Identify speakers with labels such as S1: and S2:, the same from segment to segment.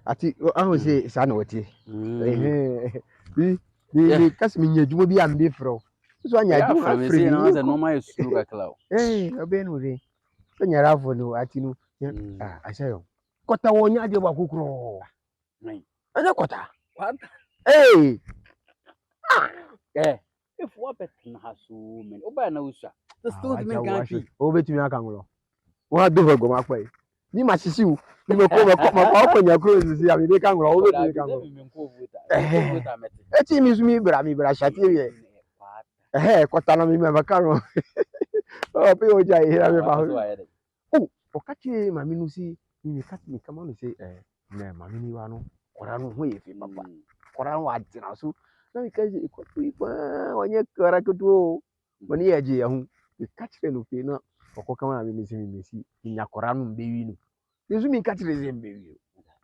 S1: ati I say sanoti we cause me nyedwuma bi am be fro so anya adwuma
S2: free na say no my suru kakla
S1: obenu re so nyara fo no ati no asayo kota wonya de ba kokoro ana kota
S2: what if what bet na hasu men oba na usa the still me ganti
S1: o betumi aka nglo wa be ho goma pa ni ma sisiu ni me ko nya ko sisi abi be ka nglo o betumi ka nglo eti mi sumi bra shati ye kota na mi me ka no o pe o ja hira me fa o ka chi ma mi no si ni ka ti kama no se na ma mi ni wa no kora no ho ye fi papa kora wa dina so na mi ka ji ko tu ipa wanye kora ko tu mani ya je ya hu ka chi no fi na ko kama mi ni si mi si nya kora no mbe wi no yesu mi ka chi ze mbe wi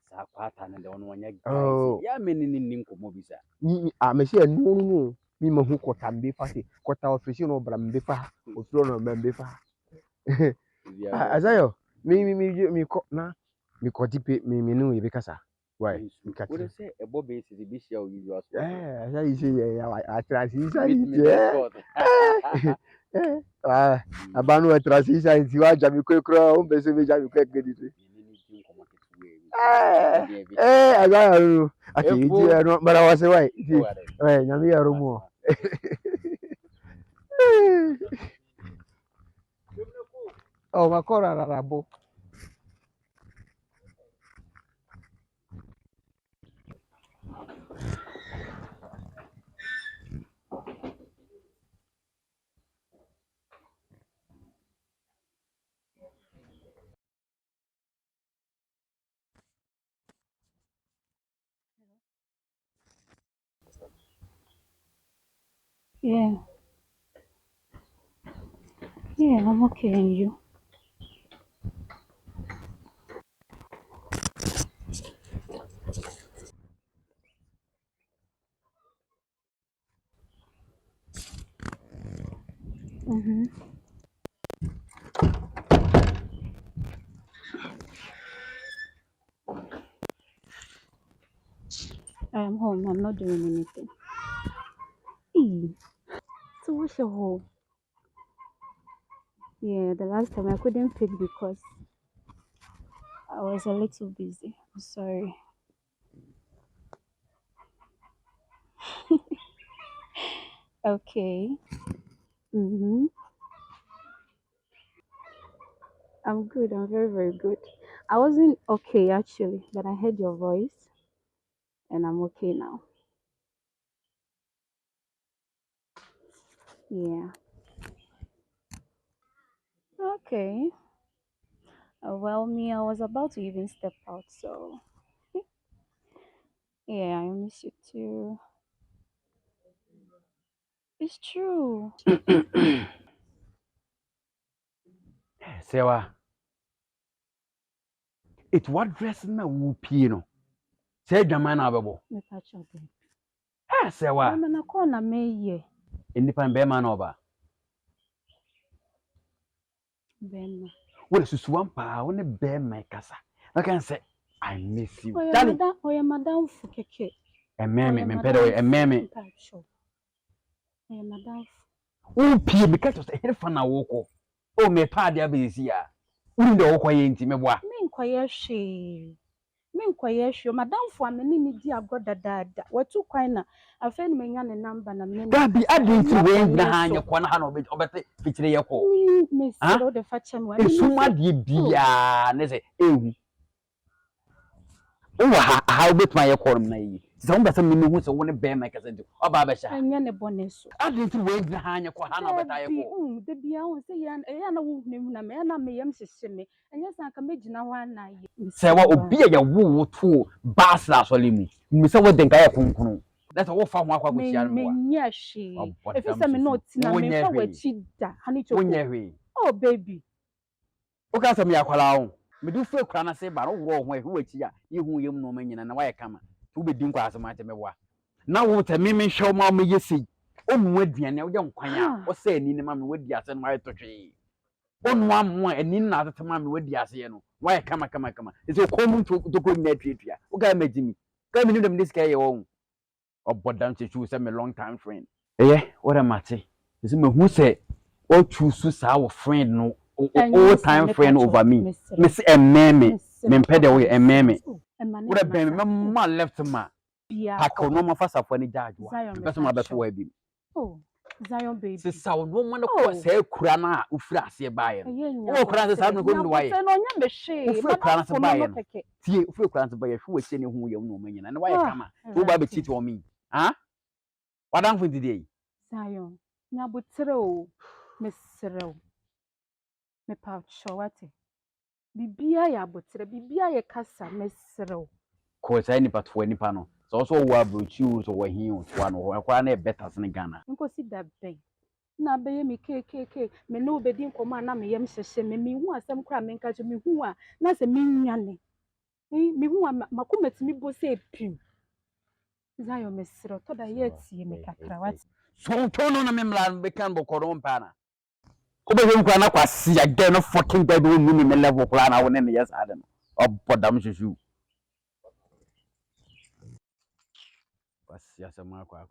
S2: sa kwata na de won wanye guys ya me ni nkomo bisa
S1: ni me se no mi ma hu kota mbe fa se kota ofisi no bra mbe fa ofuro no mbe fa azayo mi ko na mi ko dipe mi no ye be kasa why mi ka
S2: what say e bo be si bi share usual
S1: aza yi se ya atrasi sa yi abanu atrasi sa yi wa jami ko kro o be se be jami ko gedi se azayo ati yi no bara wa se why nyami ya rumo oh makora rarabo
S3: Yeah. Yeah, I'm okay, and you? I am home. I'm not doing anything. So what's your home? Yeah, the last time I couldn't pick because I was a little busy. I'm sorry. Okay. I'm good. I'm very, very good. I wasn't okay actually, but I heard your voice and I'm okay now. Yeah. Okay. Well, me, I was about to even step out, so yeah, I miss you too. It's true.
S2: sewa it what dress na wo pie no say dwama na abebo
S3: Me catch up.
S2: sewa
S3: I'm in a corner, me,
S2: independent be man oba
S3: Ben.
S2: what susuwan pa woni be my kasa I can say I miss you
S3: Oh, yeah, madam Fukeke.
S2: ememe me pede we ememe
S3: Oh, yeah, madam.
S2: wo pie because of here fa na wo ko o me pa dia be zi a uri de wo ko ye nti me boa
S3: Me nkoye hwe madam fo amene ni di agro dadaada watu kwan na afa ni menya ne number na me
S2: da bi adenti we na ha nye ko na ha no obete fikire ye ko
S3: me sero de fa chem wa
S2: esuma de bia ne se ehu o ha obetuma ye ko na yi se won besa me hu se won be ma kase nti oba ba sha
S3: enya ne boneso
S2: adenti we na ha nye ko ha na obeta ye ko
S3: de bia won se ya na wo hu na me na me yam sese me enya san ka me gina ho ana ye
S2: se wa obi ya wo to basla so lemu mi se wo den ka ye kunkunu that's wo fa ho akwa ko tia no
S3: me nya hwe efi se me no tina me fa wachi da hani choko
S2: wonye hwe
S3: oh baby
S2: o ka se me akwala wo me du fu kura na se ba ro wo ho ehwe wachi a yehu yem no ma nyina na wa ye kama tu be din kwa asema te me wa na wo te me hwe ma me yesi onu aduane wo je nkwan a wo se ani ne ma me wadi ase no ma ye to hwe onu amu ani na atete ma me wadi ase ye no wa ye kama ese ko mu to ko nya tuatua Uga me Jimmy. Come in them this guy own. Or but down to choose them a long time friend. Eh, what a matter. Is me who say or choose our friend no old time friend over me. Miss a meme. Mempede away a meme. What a baby, my left ma. Pack no more fast for any judge. That's my best way.
S3: Oh, Zion baby.
S2: Since our woman of say Kurana, Ufra, say by oh, Kurana, I'm not going to why. Ufra Kurana by him. See, Ufra Kurana by who is saying who you know, and why come who baby cheat on me. Huh? What I'm for today?
S3: Zion, Nabutreo, Miss Cyril. Me pouch shawate. Bibia ya butre, bibia ya kasa, Miss Cyril.
S2: Cause any part for any panel. So also what choose or he was one or one better than Ghana.
S3: Unko si that bay. Na beye mi ke me no bedi nkoma na me yem hyehye me hu asem kra me nka je me hu a na se me nwane me hu a makomatimi bo se pim Zion mesiro to da ye tie me kakra wat
S2: so tono na me mla be kan bokoro mpana ko be hu na kwase again no fucking bed won ni me level kula na won ne yes ade no obodam hwehwu kwase asema akwa